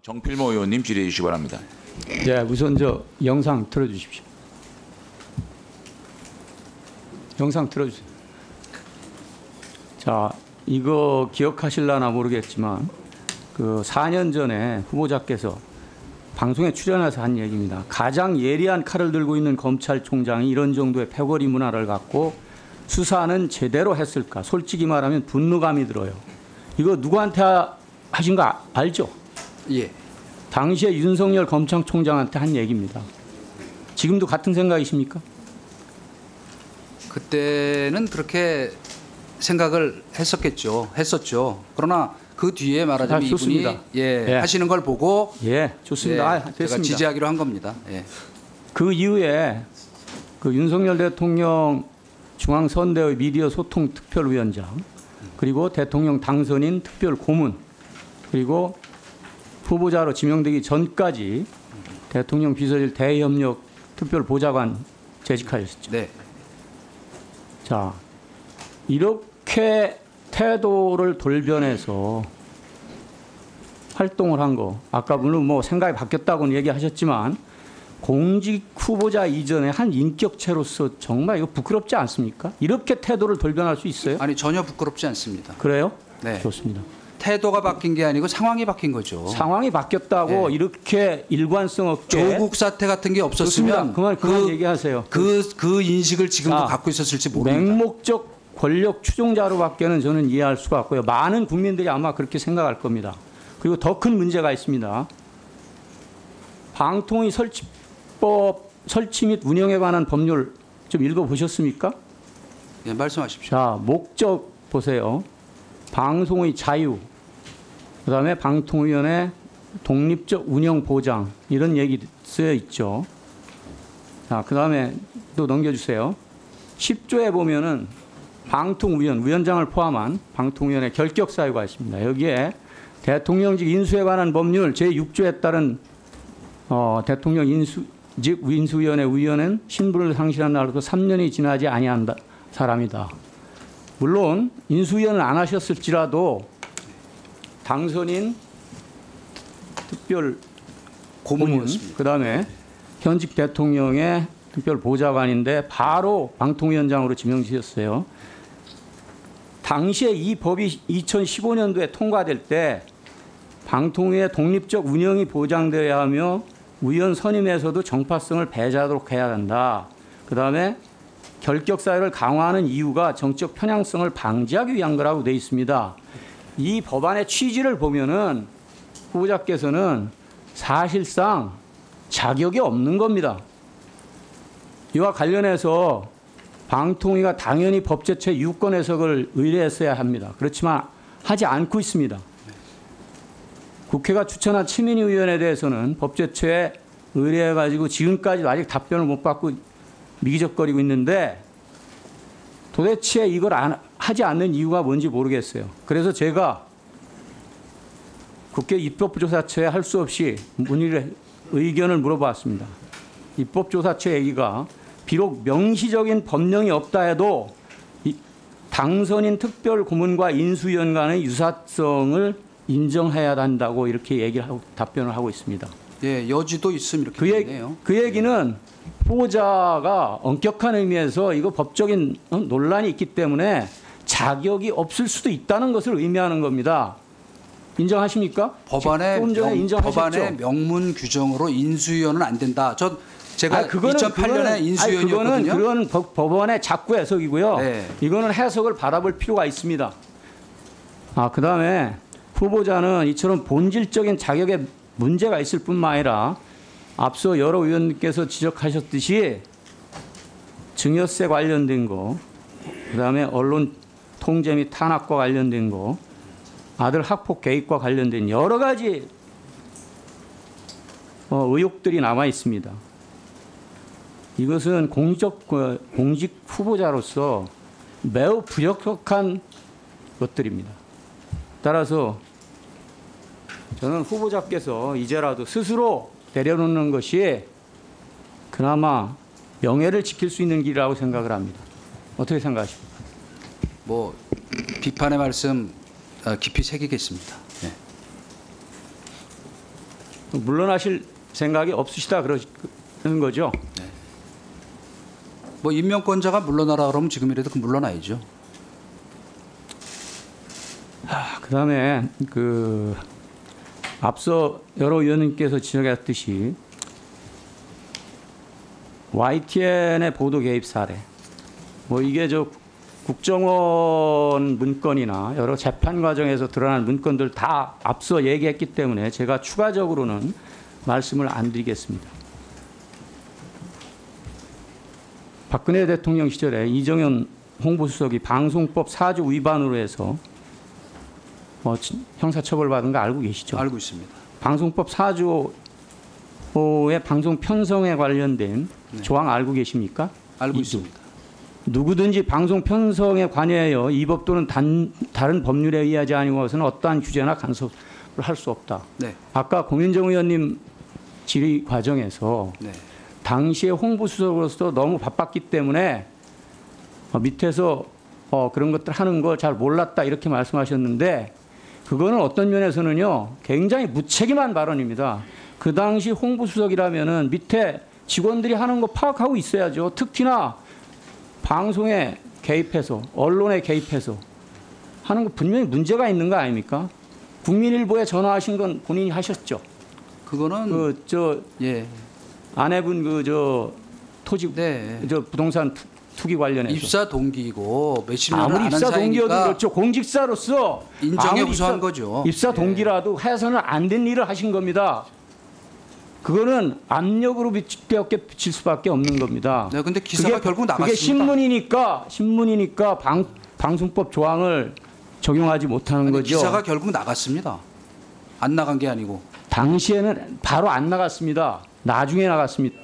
정필모 의원님 질의해 주시기 바랍니다. 네, 우선 저 영상 틀어주십시오. 영상 틀어주세요. 자, 이거 기억하실라나 모르겠지만 그 4년 전에 후보자께서 방송에 출연해서 한 얘기입니다. 가장 예리한 칼을 들고 있는 검찰총장이 이런 정도의 패거리 문화를 갖고 수사는 제대로 했을까? 솔직히 말하면 분노감이 들어요. 이거 누구한테 하신 거 알죠? 예. 당시에 윤석열 검찰총장한테 한 얘기입니다. 지금도 같은 생각이십니까? 그때는 그렇게 생각을 했었죠. 그러나 그 뒤에 말하자면 이분이 하시는 걸 보고 좋습니다. 제가 됐습니다. 지지하기로 한 겁니다. 예. 그 이후에 그 윤석열 대통령 중앙선대위 미디어 소통 특별위원장 그리고 대통령 당선인 특별고문 그리고 후보자로 지명되기 전까지 대통령 비서실 대협력 특별보좌관 재직하셨죠. 네. 자, 이렇게 태도를 돌변해서 활동을 한 거, 아까 물론 뭐 생각이 바뀌었다고는 얘기하셨지만 공직 후보자 이전에 한 인격체로서 정말 이거 부끄럽지 않습니까? 이렇게 태도를 돌변할 수 있어요? 아니 전혀 부끄럽지 않습니다. 그래요? 네. 좋습니다. 태도가 바뀐 게 아니고 상황이 바뀐 거죠. 상황이 바뀌었다고 이렇게 일관성 없게 조국 사태 같은 게 없었으면 그만 얘기하세요. 그 인식을 지금도 갖고 있었을지 모릅니다. 맹목적 권력 추종자로밖에는 저는 이해할 수가 없고요. 많은 국민들이 아마 그렇게 생각할 겁니다. 그리고 더 큰 문제가 있습니다. 방통위 설치법 설치 및 운영에 관한 법률 좀 읽어보셨습니까? 예, 말씀하십시오. 자, 목적 보세요. 방송의 자유, 그다음에 방통위원회 독립적 운영 보장 이런 얘기 쓰여 있죠. 자, 그다음에 또 넘겨주세요. 10조에 보면은 위원장을 포함한 방통위원회 결격 사유가 있습니다. 여기에 대통령직 인수에 관한 법률 제6조에 따른 대통령 인수위원회 위원은 신분을 상실한 날로부터 3년이 지나지 아니한 사람이다. 물론 인수위원을 안 하셨을지라도 당선인 특별 고문, 그다음에 현직 대통령의 특별 보좌관인데 바로 방통위원장으로 지명되셨어요. 당시에 이 법이 2015년도에 통과될 때 방통위의 독립적 운영이 보장되어야 하며 위원 선임에서도 정파성을 배제하도록 해야 한다. 그다음에 결격 사유를 강화하는 이유가 정적 편향성을 방지하기 위한 거라고 되어 있습니다. 이 법안의 취지를 보면은 후보자께서는 사실상 자격이 없는 겁니다. 이와 관련해서 방통위가 당연히 법제처에 유권 해석을 의뢰했어야 합니다. 그렇지만 하지 않고 있습니다. 국회가 추천한 치민위원회에 대해서는 법제처에 의뢰해가지고 지금까지도 아직 답변을 못 받고 미기적거리고 있는데 도대체 이걸 하지 않는 이유가 뭔지 모르겠어요. 그래서 제가 국회 입법조사처에 할 수 없이 의견을 물어봤습니다. 입법조사처 얘기가 비록 명시적인 법령이 없다 해도 당선인 특별고문과 인수위원 간의 유사성을 인정해야 한다고 이렇게 답변을 하고 있습니다. 예, 여지도 있음 이렇게 되네요. 그 얘기는 후보자가 엄격한 의미에서 이거 법적인 논란이 있기 때문에 자격이 없을 수도 있다는 것을 의미하는 겁니다. 인정하십니까? 법안의 명문 규정으로 인수위원은 안 된다. 제가 2008년에 인수위원이었거든요. 그건 법원의 자꾸 해석이고요. 네. 이거는 해석을 바라볼 필요가 있습니다. 그다음에 후보자는 이처럼 본질적인 자격에 문제가 있을 뿐만 아니라 앞서 여러 의원님께서 지적하셨듯이 증여세 관련된 거, 그다음에 언론 통제 및 탄압과 관련된 거, 아들 학폭 개입과 관련된 여러 가지 의혹들이 남아 있습니다. 이것은 공직 후보자로서 매우 부적격한 것들입니다. 따라서 저는 후보자께서 이제라도 스스로 내려놓는 것이 그나마 명예를 지킬 수 있는 길이라고 생각을 합니다. 어떻게 생각하십니까? 뭐 비판의 말씀 깊이 새기겠습니다. 네. 물러나실 생각이 없으시다 그러는 거죠? 뭐 임명권자가 물러나라 그러면 지금이라도 물러나야죠. 그다음에 앞서 여러 의원님께서 지적했듯이 YTN의 보도 개입 사례, 뭐 이게 국정원 문건이나 여러 재판 과정에서 드러난 문건들 다 앞서 얘기했기 때문에 제가 추가적으로는 말씀을 안 드리겠습니다. 박근혜 대통령 시절에 이정현 홍보수석이 방송법 4조 위반으로 해서 형사처벌받은 거 알고 계시죠? 알고 있습니다. 방송법 4조의 방송 편성에 관련된 조항 알고 계십니까? 알고 있습니다. 누구든지 방송 편성에 관여하여 이 법 또는 다른 법률에 의하지 아니고서는 어떠한 규제나 간섭을 할 수 없다. 네. 아까 공윤정 의원님 질의 과정에서 네. 당시에 홍보수석으로서 너무 바빴기 때문에 밑에서 그런 것들 하는 거 잘 몰랐다 이렇게 말씀하셨는데 그거는 어떤 면에서는요 굉장히 무책임한 발언입니다. 그 당시 홍보수석이라면은 밑에 직원들이 하는 거 파악하고 있어야죠. 특히나 방송에 개입해서 언론에 개입해서 하는 거 분명히 문제가 있는 거 아닙니까? 국민일보에 전화하신 건 본인이 하셨죠. 그거는 예. 아내분 토지 네. 부동산 투기 관련해서 입사 동기이고 몇십 년을 아무리 아는 입사 동기여도 사이니까 공직자로서 인정에 아무리 우수한 거죠. 입사 동기라도 해서는 안 된 일을 하신 겁니다. 그거는 압력으로 비칠 수밖에 없는 겁니다. 네, 근데 기사가 결국 나갔습니다. 그게 신문이니까 방송법 조항을 적용하지 못하는 거죠. 기사가 결국 나갔습니다. 안 나간 게 아니고. 당시에는 바로 안 나갔습니다. 나중에 나갔습니다.